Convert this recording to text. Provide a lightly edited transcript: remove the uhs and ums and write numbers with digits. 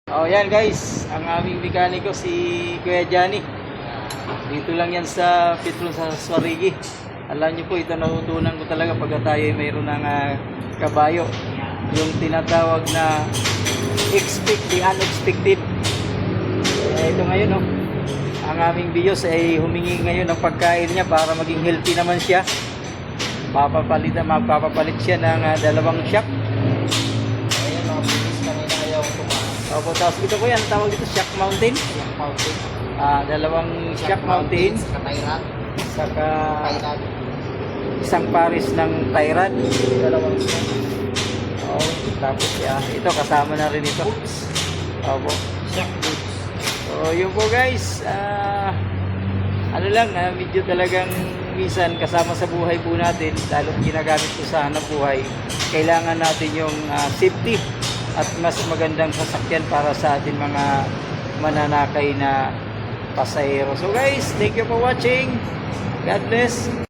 Oh, yan guys, ang aming mekaniko si Kuya Johnny. Dito lang yan sa Petron sa Swarigi. Alam niyo po, ito natutunan ko talaga pag tayo ay mayroon ng kabayo. Yung tinatawag na the unexpected. Ito ngayon, oh. Ang aming biyos ay humingi ngayon ng pagkain niya para maging healthy naman siya. Magpapapalit siya ng dalawang shock. Ayan, mga bilis kanina ayaw tumakas. Opo, tapos ito po yan, tawag dito shock mountain. Yung fountain. Dalawang shock mountain. Sa Thailand. Saka Thailand. isang pares ng Thailand. Dalawang shock. Oh, tapos ito kasama na rin ito. Opo. Shock boots. So yun po guys, ano lang, medyo talagang minsan kasama sa buhay po natin, lalo ginagamit po sa hanap buhay, kailangan natin yung safety at mas magandang sasakyan para sa atin mga mananakay na pasahero. So guys, thank you for watching. God bless.